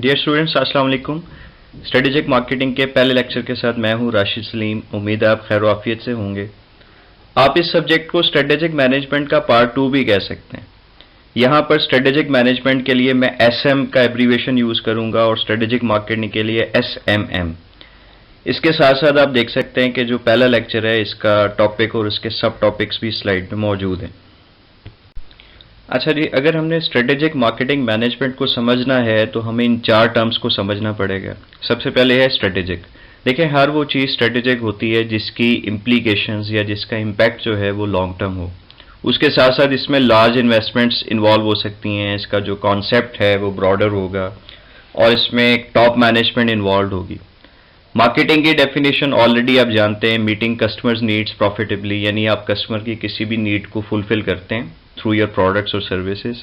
Dear students, अस्सलाम वालेकुम। Strategic marketing के पहले लेक्चर के साथ मैं हूं राशिद सलीम। उम्मीद है आप खैर वाफियत से होंगे। आप इस सब्जेक्ट को स्ट्रेटेजिक मैनेजमेंट का पार्ट 2 भी कह सकते हैं। यहाँ पर स्ट्रेटेजिक मैनेजमेंट के लिए मैं SM का एब्रीविएशन यूज़ करूँगा और स्ट्रेटेजिक मार्केटिंग के लिए SMM। इसके साथ साथ आप देख सकते हैं कि जो पहला लेक्चर है इसका टॉपिक और इसके सब टॉपिक्स भी स्लाइड में मौजूद हैं। अच्छा जी, अगर हमने स्ट्रेटेजिक मार्केटिंग मैनेजमेंट को समझना है तो हमें इन 4 टर्म्स को समझना पड़ेगा। सबसे पहले है स्ट्रेटेजिक। देखिए, हर वो चीज़ स्ट्रेटेजिक होती है जिसकी इम्प्लीकेशंस या जिसका इम्पैक्ट जो है वो लॉन्ग टर्म हो। उसके साथ साथ इसमें लार्ज इन्वेस्टमेंट्स इन्वॉल्व हो सकती हैं, इसका जो कॉन्सेप्ट है वो ब्रॉडर होगा और इसमें एक टॉप मैनेजमेंट इन्वॉल्व होगी। मार्केटिंग की डेफिनेशन ऑलरेडी आप जानते हैं, मीटिंग कस्टमर्स नीड्स प्रॉफिटेबली, यानी आप कस्टमर की किसी भी नीड को फुलफिल करते हैं थ्रू योर प्रोडक्ट्स और सर्विसेज,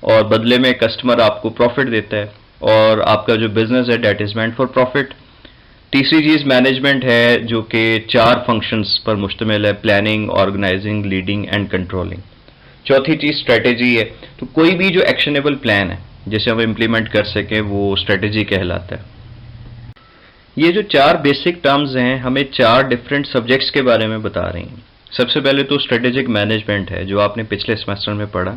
और बदले में कस्टमर आपको प्रॉफिट देता है और आपका जो बिजनेस है that is meant for profit. तीसरी चीज़ मैनेजमेंट है जो कि 4 फंक्शंस पर मुश्तमिल है: planning, organising, leading and controlling. चौथी चीज़ स्ट्रेटेजी है। तो कोई भी जो एक्शनेबल प्लान है जिसे हम इम्प्लीमेंट कर सकें वो स्ट्रेटेजी कहलाता है। ये जो 4 बेसिक टर्म्स हैं हमें 4 डिफरेंट सब्जेक्ट्स के बारे में बता रही हैं। सबसे पहले तो स्ट्रेटेजिक मैनेजमेंट है जो आपने पिछले सेमेस्टर में पढ़ा।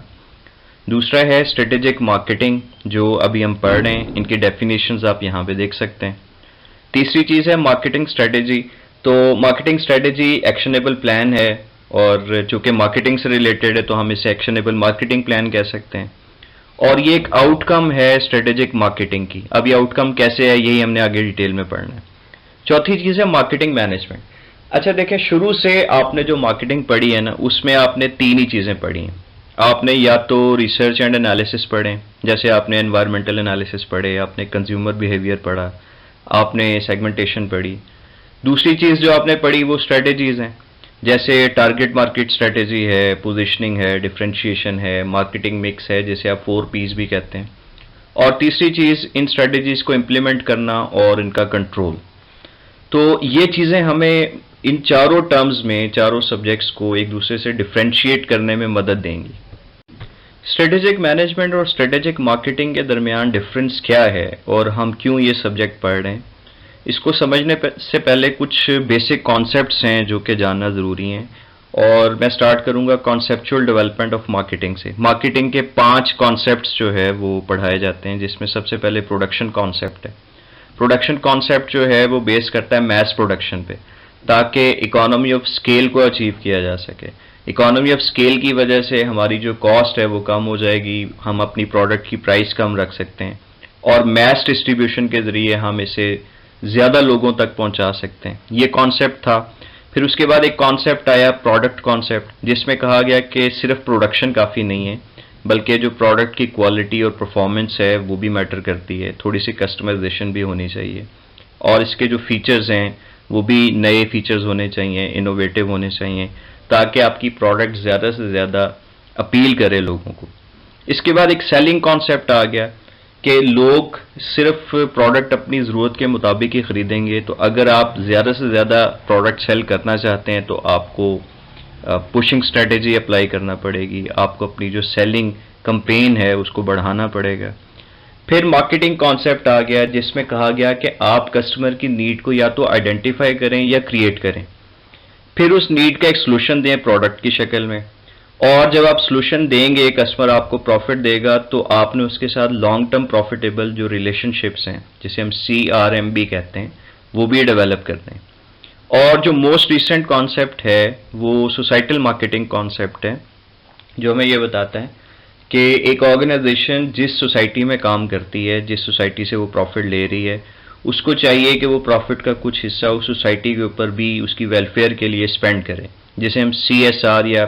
दूसरा है स्ट्रेटेजिक मार्केटिंग जो अभी हम पढ़ रहे हैं, इनकी डेफिनेशंस आप यहाँ पे देख सकते हैं। तीसरी चीज़ है मार्केटिंग स्ट्रेटेजी। तो मार्केटिंग स्ट्रेटेजी एक्शनेबल प्लान है और चूंकि मार्केटिंग से रिलेटेड है तो हम इसे एक्शनेबल मार्केटिंग प्लान कह सकते हैं, और ये एक आउटकम है स्ट्रेटेजिक मार्केटिंग की। अब ये आउटकम कैसे है यही हमने आगे डिटेल में पढ़ना है। चौथी चीज़ है मार्केटिंग मैनेजमेंट। अच्छा देखिए, शुरू से आपने जो मार्केटिंग पढ़ी है ना उसमें आपने 3 ही चीज़ें पढ़ी हैं। आपने या तो रिसर्च एंड एनालिसिस पढ़े, जैसे आपने एनवायरमेंटल एनालिसिस पढ़े, आपने कंज्यूमर बिहेवियर पढ़ा, आपने सेगमेंटेशन पढ़ी। दूसरी चीज़ जो आपने पढ़ी वो स्ट्रेटेजीज़ हैं, जैसे टारगेट मार्केट स्ट्रेटेजी है, पोजिशनिंग है, डिफ्रेंशिएशन है, मार्केटिंग मिक्स है जिसे आप 4 P's भी कहते हैं, और तीसरी चीज़ इन स्ट्रेटेजीज़ को इम्प्लीमेंट करना और इनका कंट्रोल। तो ये चीज़ें हमें इन चारों टर्म्स में, चारों सब्जेक्ट्स को एक दूसरे से डिफ्रेंशिएट करने में मदद देंगी। स्ट्रेटेजिक मैनेजमेंट और स्ट्रेटेजिक मार्केटिंग के दरमियान डिफरेंस क्या है और हम क्यों ये सब्जेक्ट पढ़ रहे हैं, इसको समझने से पहले कुछ बेसिक कॉन्सेप्ट्स हैं जो कि जानना ज़रूरी हैं। और मैं स्टार्ट करूंगा कॉन्सेप्चुअल डेवलपमेंट ऑफ मार्केटिंग से। मार्केटिंग के 5 कॉन्सेप्ट्स जो है वो पढ़ाए जाते हैं, जिसमें सबसे पहले प्रोडक्शन कॉन्सेप्ट है। प्रोडक्शन कॉन्सेप्ट जो है वो बेस करता है मैस प्रोडक्शन पे, ताकि इकोनॉमी ऑफ स्केल को अचीव किया जा सके। इकोनॉमी ऑफ स्केल की वजह से हमारी जो कॉस्ट है वो कम हो जाएगी, हम अपनी प्रोडक्ट की प्राइस कम रख सकते हैं और मैस डिस्ट्रीब्यूशन के ज़रिए हम इसे ज़्यादा लोगों तक पहुंचा सकते हैं। ये कॉन्सेप्ट था। फिर उसके बाद एक कॉन्सेप्ट आया प्रोडक्ट कॉन्सेप्ट, जिसमें कहा गया कि सिर्फ प्रोडक्शन काफ़ी नहीं है बल्कि जो प्रोडक्ट की क्वालिटी और परफॉर्मेंस है वो भी मैटर करती है, थोड़ी सी कस्टमाइजेशन भी होनी चाहिए और इसके जो फीचर्स हैं वो भी नए फीचर्स होने चाहिए, इनोवेटिव होने चाहिए, ताकि आपकी प्रोडक्ट ज़्यादा से ज़्यादा अपील करे लोगों को। इसके बाद एक सेलिंग कॉन्सेप्ट आ गया कि लोग सिर्फ प्रोडक्ट अपनी ज़रूरत के मुताबिक ही ख़रीदेंगे। तो अगर आप ज़्यादा से ज़्यादा प्रोडक्ट सेल करना चाहते हैं तो आपको पुशिंग स्ट्रेटेजी अप्लाई करना पड़ेगी, आपको अपनी जो सेलिंग कैंपेन है उसको बढ़ाना पड़ेगा। फिर मार्केटिंग कॉन्सेप्ट आ गया जिसमें कहा गया कि आप कस्टमर की नीड को या तो आइडेंटिफाई करें या क्रिएट करें, फिर उस नीड का एक सोल्यूशन दें प्रोडक्ट की शक्ल में, और जब आप सोल्यूशन देंगे कस्टमर आपको प्रॉफिट देगा तो आपने उसके साथ लॉन्ग टर्म प्रॉफिटेबल जो रिलेशनशिप्स हैं जिसे हम CRM भी कहते हैं वो भी डेवलप करते हैं। और जो मोस्ट रिसेंट कॉन्सेप्ट है वो सोसाइटल मार्केटिंग कॉन्सेप्ट है, जो हमें ये बताता है कि एक ऑर्गेनाइजेशन जिस सोसाइटी में काम करती है, जिस सोसाइटी से वो प्रॉफिट ले रही है, उसको चाहिए कि वो प्रॉफिट का कुछ हिस्सा उस सोसाइटी के ऊपर भी उसकी वेलफेयर के लिए स्पेंड करे, जिसे हम CSR या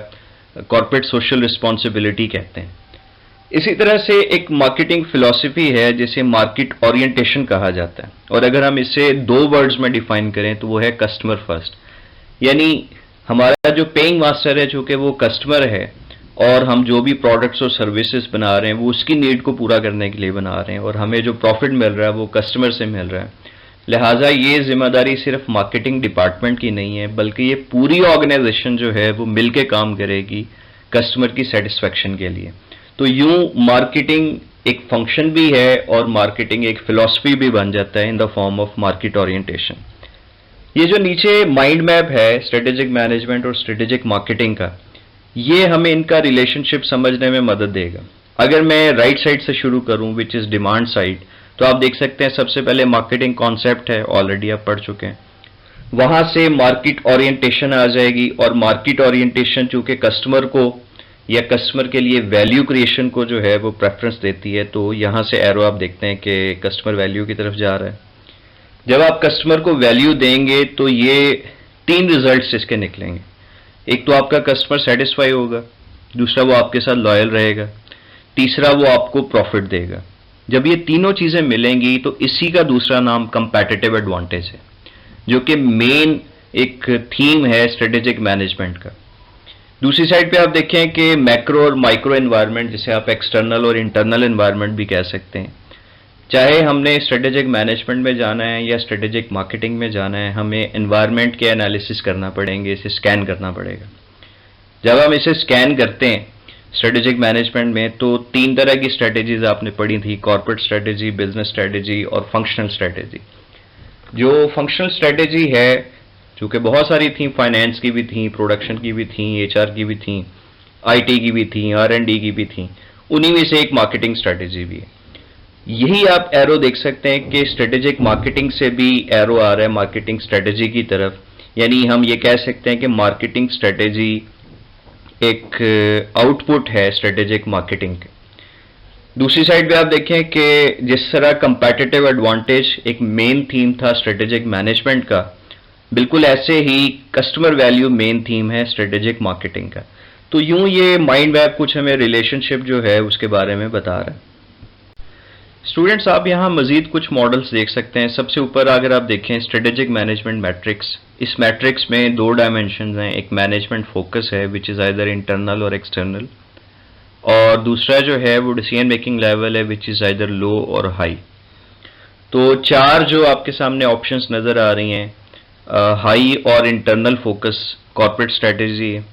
कॉर्पोरेट सोशल रिस्पॉन्सिबिलिटी कहते हैं। इसी तरह से एक मार्केटिंग फिलॉसफी है जिसे मार्केट ओरिएंटेशन कहा जाता है, और अगर हम इसे 2 वर्ड्स में डिफाइन करें तो वो है कस्टमर फर्स्ट। यानी हमारा जो पेइंग मास्टर है चूँकि वो कस्टमर है और हम जो भी प्रोडक्ट्स और सर्विसेज बना रहे हैं वो उसकी नीड को पूरा करने के लिए बना रहे हैं, और हमें जो प्रॉफिट मिल रहा है वो कस्टमर से मिल रहा है। लिहाजा ये जिम्मेदारी सिर्फ मार्केटिंग डिपार्टमेंट की नहीं है बल्कि ये पूरी ऑर्गेनाइजेशन जो है वो मिलके काम करेगी कस्टमर की सेटिस्फेक्शन के लिए। तो यूं मार्केटिंग एक फंक्शन भी है और मार्केटिंग एक फिलॉसफी भी बन जाता है in the form of market orientation. ये जो नीचे माइंड मैप है स्ट्रेटेजिक मैनेजमेंट और स्ट्रेटेजिक मार्केटिंग का, ये हमें इनका रिलेशनशिप समझने में मदद देगा। अगर मैं राइट साइड से शुरू करूं विच इज डिमांड साइड, तो आप देख सकते हैं सबसे पहले मार्केटिंग कॉन्सेप्ट है, ऑलरेडी आप पढ़ चुके हैं। वहां से मार्केट ओरिएंटेशन आ जाएगी और मार्केट ओरिएंटेशन चूंकि कस्टमर को या कस्टमर के लिए वैल्यू क्रिएशन को जो है वो प्रेफरेंस देती है, तो यहां से एरो आप देखते हैं कि कस्टमर वैल्यू की तरफ जा रहा है। जब आप कस्टमर को वैल्यू देंगे तो ये 3 रिजल्ट्स इसके निकलेंगे। एक तो आपका कस्टमर सेटिस्फाई होगा, दूसरा वो आपके साथ लॉयल रहेगा, तीसरा वो आपको प्रॉफिट देगा। जब ये तीनों चीजें मिलेंगी तो इसी का दूसरा नाम कंपैटिटिव एडवांटेज है, जो कि मेन एक थीम है स्ट्रेटेजिक मैनेजमेंट का। दूसरी साइड पे आप देखें कि मैक्रो और माइक्रो एनवायरनमेंट, जिसे आप एक्सटर्नल और इंटरनल एनवायरनमेंट भी कह सकते हैं, चाहे हमने स्ट्रेटेजिक मैनेजमेंट में जाना है या स्ट्रेटेजिक मार्केटिंग में जाना है, हमें एनवायरनमेंट के एनालिसिस करना पड़ेंगे, इसे स्कैन करना पड़ेगा। जब हम इसे स्कैन करते हैं स्ट्रेटेजिक मैनेजमेंट में, तो 3 तरह की स्ट्रेटेजीज आपने पढ़ी थी, कॉर्पोरेट स्ट्रेटेजी, बिजनेस स्ट्रेटेजी और फंक्शनल स्ट्रेटेजी। जो फंक्शनल स्ट्रेटेजी है, चूंकि बहुत सारी थी, फाइनेंस की भी थी, प्रोडक्शन की भी थी, एचआर की भी थी, आईटी की भी थी, आर&डी की भी थी, उन्हीं में से एक मार्केटिंग स्ट्रेटेजी भी है। यही आप एरो देख सकते हैं कि स्ट्रेटेजिक मार्केटिंग से भी एरो आ रहा है मार्केटिंग स्ट्रेटेजी की तरफ, यानी हम ये कह सकते हैं कि मार्केटिंग स्ट्रेटेजी एक आउटपुट है स्ट्रेटेजिक मार्केटिंग के। दूसरी साइड पे आप देखें कि जिस तरह कंपैटिटिव एडवांटेज एक मेन थीम था स्ट्रेटेजिक मैनेजमेंट का, बिल्कुल ऐसे ही कस्टमर वैल्यू मेन थीम है स्ट्रेटेजिक मार्केटिंग का। तो यूं ये माइंड मैप कुछ हमें रिलेशनशिप जो है उसके बारे में बता रहा है। स्टूडेंट्स, आप यहाँ मजीद कुछ मॉडल्स देख सकते हैं। सबसे ऊपर अगर आप देखें स्ट्रेटेजिक मैनेजमेंट मैट्रिक्स, इस मैट्रिक्स में 2 डायमेंशन हैं। एक मैनेजमेंट फोकस है विच इज़ आइदर इंटरनल और एक्सटर्नल, और दूसरा जो है वो डिसीजन मेकिंग लेवल है विच इज़ आइदर लो और हाई। तो 4 जो आपके सामने ऑप्शंस नज़र आ रही हैं, हाई और इंटरनल फोकस कॉर्पोरेट स्ट्रेटेजी है,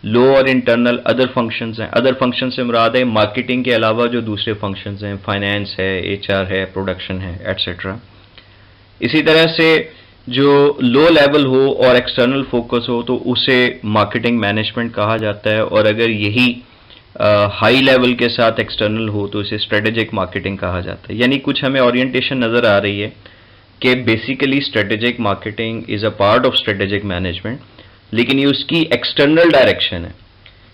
लो और इंटरनल अदर फंक्शंस हैं। अदर फंक्शन से मुराद है मार्केटिंग के अलावा जो दूसरे फंक्शंस हैं, फाइनेंस है, एचआर है, प्रोडक्शन है, एटसेट्रा। इसी तरह से जो लो लेवल हो और एक्सटर्नल फोकस हो तो उसे मार्केटिंग मैनेजमेंट कहा जाता है, और अगर यही हाई लेवल के साथ एक्सटर्नल हो तो इसे स्ट्रेटेजिक मार्केटिंग कहा जाता है। यानी कुछ हमें ओरिएंटेशन नज़र आ रही है कि basically strategic marketing is a part of strategic management, लेकिन ये उसकी एक्सटर्नल डायरेक्शन है।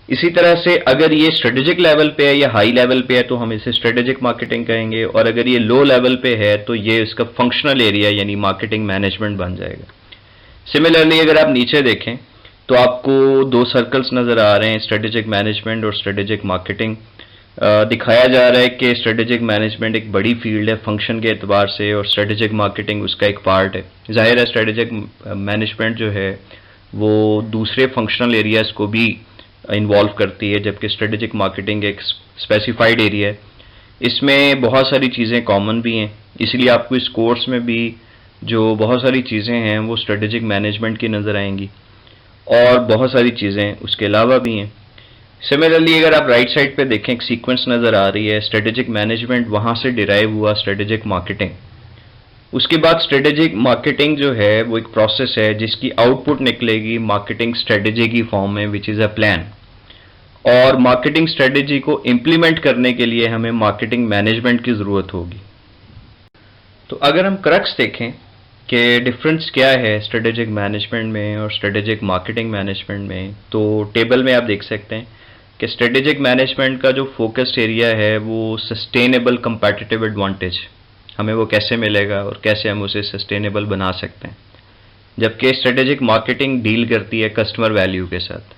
इसी तरह से अगर ये स्ट्रेटेजिक लेवल पे है या हाई लेवल पे है तो हम इसे स्ट्रेटेजिक मार्केटिंग कहेंगे, और अगर ये लो लेवल पे है तो ये इसका फंक्शनल एरिया यानी मार्केटिंग मैनेजमेंट बन जाएगा। सिमिलरली अगर आप नीचे देखें तो आपको 2 सर्कल्स नज़र आ रहे हैं, स्ट्रेटेजिक मैनेजमेंट और स्ट्रेटेजिक मार्केटिंग। दिखाया जा रहा है कि स्ट्रेटेजिक मैनेजमेंट एक बड़ी फील्ड है फंक्शन के एतबार से, और स्ट्रेटेजिक मार्केटिंग उसका एक पार्ट है। जाहिर है स्ट्रेटेजिक मैनेजमेंट जो है वो दूसरे फंक्शनल एरियाज को भी इन्वॉल्व करती है, जबकि स्ट्रेटेजिक मार्केटिंग एक स्पेसिफाइड एरिया है। इसमें बहुत सारी चीज़ें कॉमन भी हैं, इसलिए आपको इस कोर्स में भी जो बहुत सारी चीज़ें हैं वो स्ट्रेटेजिक मैनेजमेंट की नज़र आएंगी, और बहुत सारी चीज़ें उसके अलावा भी हैं। सिमिलरली अगर आप राइट साइड पे देखें, एक सीक्वेंस नज़र आ रही है, स्ट्रेटेजिक मैनेजमेंट वहाँ से डिराइव हुआ स्ट्रेटेजिक मार्केटिंग। उसके बाद स्ट्रेटेजिक मार्केटिंग जो है वो एक प्रोसेस है जिसकी आउटपुट निकलेगी मार्केटिंग स्ट्रेटेजी की फॉर्म में विच इज़ अ प्लान, और मार्केटिंग स्ट्रेटेजी को इम्प्लीमेंट करने के लिए हमें मार्केटिंग मैनेजमेंट की ज़रूरत होगी। तो अगर हम क्रक्स देखें कि डिफरेंस क्या है स्ट्रेटेजिक मैनेजमेंट में और स्ट्रेटेजिक मार्केटिंग मैनेजमेंट में, तो टेबल में आप देख सकते हैं कि स्ट्रेटेजिक मैनेजमेंट का जो फोकस्ड एरिया है वो सस्टेनेबल कंपैटिटिव एडवांटेज, हमें वो कैसे मिलेगा और कैसे हम उसे सस्टेनेबल बना सकते हैं, जबकि स्ट्रेटेजिक मार्केटिंग डील करती है कस्टमर वैल्यू के साथ।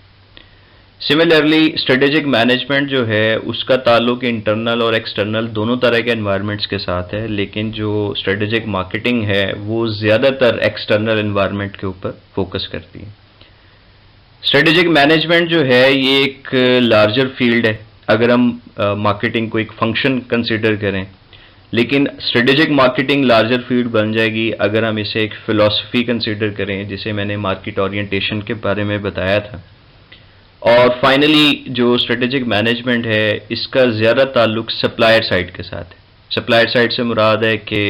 सिमिलरली स्ट्रेटेजिक मैनेजमेंट जो है उसका ताल्लुक इंटरनल और एक्सटर्नल दोनों तरह के एनवायरनमेंट्स के साथ है, लेकिन जो स्ट्रेटेजिक मार्केटिंग है वो ज़्यादातर एक्सटर्नल एनवायरनमेंट के ऊपर फोकस करती है। स्ट्रेटेजिक मैनेजमेंट जो है ये एक लार्जर फील्ड है अगर हम मार्केटिंग को एक फंक्शन कंसिडर करें, लेकिन स्ट्रेटेजिक मार्केटिंग लार्जर फील्ड बन जाएगी अगर हम इसे एक फिलॉसफी कंसिडर करें, जिसे मैंने मार्केट ओरिएंटेशन के बारे में बताया था। और फाइनली जो स्ट्रेटेजिक मैनेजमेंट है इसका ज़्यादा ताल्लुक सप्लायर साइड के साथ है। सप्लायर साइड से मुराद है कि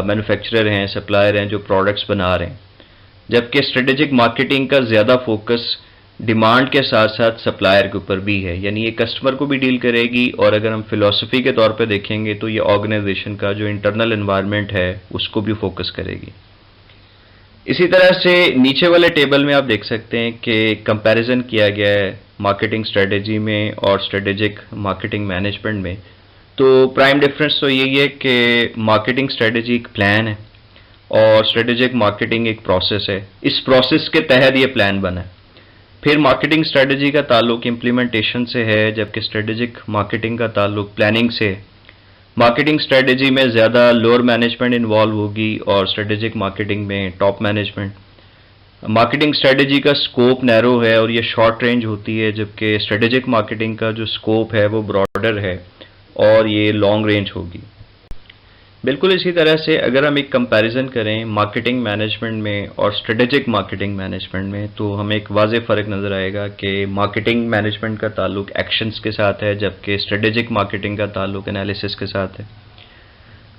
मैन्युफैक्चरर हैं, सप्लायर हैं जो प्रोडक्ट्स बना रहे हैं, जबकि स्ट्रेटेजिक मार्केटिंग का ज़्यादा फोकस डिमांड के साथ साथ सप्लायर के ऊपर भी है, यानी ये कस्टमर को भी डील करेगी और अगर हम फिलॉसफी के तौर पे देखेंगे तो ये ऑर्गेनाइजेशन का जो इंटरनल एनवायरनमेंट है उसको भी फोकस करेगी। इसी तरह से नीचे वाले टेबल में आप देख सकते हैं कि कंपैरिजन किया गया है मार्केटिंग स्ट्रेटेजी में और स्ट्रेटेजिक मार्केटिंग मैनेजमेंट में। तो प्राइम डिफरेंस तो यही है कि मार्केटिंग स्ट्रेटेजी एक प्लान है और स्ट्रेटेजिक मार्केटिंग एक प्रोसेस है। इस प्रोसेस के तहत ये प्लान बना है। फिर मार्केटिंग स्ट्रेटेजी का ताल्लुक इम्प्लीमेंटेशन से है, जबकि स्ट्रेटेजिक मार्केटिंग का ताल्लुक प्लानिंग से है। मार्केटिंग स्ट्रेटेजी में ज़्यादा लोअर मैनेजमेंट इन्वॉल्व होगी और स्ट्रेटेजिक मार्केटिंग में टॉप मैनेजमेंट। मार्केटिंग स्ट्रेटेजी का स्कोप नैरो है और ये शॉर्ट रेंज होती है, जबकि स्ट्रेटेजिक मार्केटिंग का जो स्कोप है वो ब्रॉडर है और ये लॉन्ग रेंज होगी। बिल्कुल इसी तरह से अगर हम एक कंपैरिजन करें मार्केटिंग मैनेजमेंट में और स्ट्रेटेजिक मार्केटिंग मैनेजमेंट में, तो हमें एक वाज़ेह फ़र्क नज़र आएगा कि मार्केटिंग मैनेजमेंट का ताल्लुक एक्शंस के साथ है, जबकि स्ट्रेटेजिक मार्केटिंग का ताल्लुक एनालिसिस के साथ है।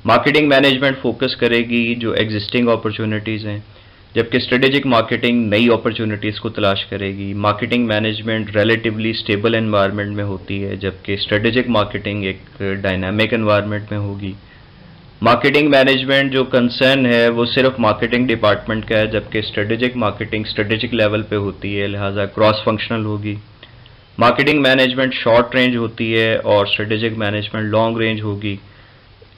मार्केटिंग मैनेजमेंट फोकस करेगी जो एग्जिस्टिंग अपॉर्चुनिटीज़ हैं, जबकि स्ट्रेटेजिक मार्केटिंग नई अपॉर्चुनिटीज़ को तलाश करेगी। Marketing management relatively stable environment में होती है, जबकि स्ट्रेटेजिक मार्केटिंग एक डायनामिक एनवायरनमेंट में होगी। मार्केटिंग मैनेजमेंट जो कंसर्न है वो सिर्फ मार्केटिंग डिपार्टमेंट का है, जबकि स्ट्रेटेजिक मार्केटिंग स्ट्रेटेजिक लेवल पे होती है, लिहाजा क्रॉस फंक्शनल होगी। मार्केटिंग मैनेजमेंट शॉर्ट रेंज होती है और स्ट्रेटेजिक मैनेजमेंट लॉन्ग रेंज होगी।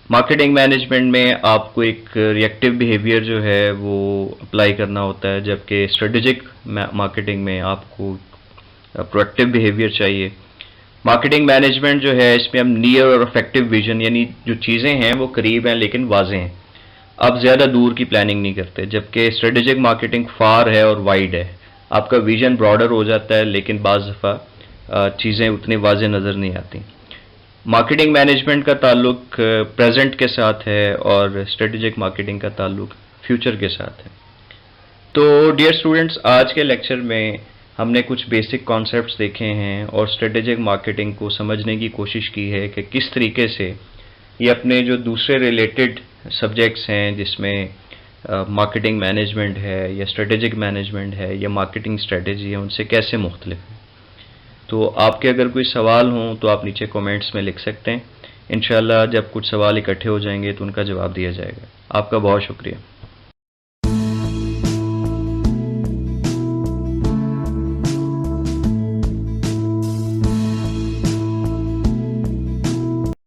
मार्केटिंग मैनेजमेंट में आपको एक रिएक्टिव बिहेवियर जो है वो अप्लाई करना होता है, जबकि स्ट्रेटेजिक मार्केटिंग में आपको प्रोएक्टिव बिहेवियर चाहिए। मार्केटिंग मैनेजमेंट जो है इसमें हम नियर और इफेक्टिव विजन, यानी जो चीज़ें हैं वो करीब हैं लेकिन वाज़ेह हैं, आप ज़्यादा दूर की प्लानिंग नहीं करते, जबकि स्ट्रेटेजिक मार्केटिंग फार है और वाइड है। आपका विजन ब्रॉडर हो जाता है लेकिन बाज़ दफ़ा चीज़ें उतनी वाज़ेह नज़र नहीं आती। मार्केटिंग मैनेजमेंट का ताल्लुक प्रेजेंट के साथ है और स्ट्रेटेजिक मार्केटिंग का ताल्लुक फ्यूचर के साथ है। तो डियर स्टूडेंट्स, आज के लेक्चर में हमने कुछ बेसिक कॉन्सेप्ट्स देखे हैं और स्ट्रेटेजिक मार्केटिंग को समझने की कोशिश की है कि किस तरीके से ये अपने जो दूसरे रिलेटेड सब्जेक्ट्स हैं जिसमें मार्केटिंग मैनेजमेंट है या स्ट्रेटेजिक मैनेजमेंट है या मार्केटिंग स्ट्रेटेजी है, उनसे कैसे मुख्तलिफ है। तो आपके अगर कोई सवाल हों तो आप नीचे कमेंट्स में लिख सकते हैं। इंशाल्लाह जब कुछ सवाल इकट्ठे हो जाएंगे तो उनका जवाब दिया जाएगा। आपका बहुत शुक्रिया।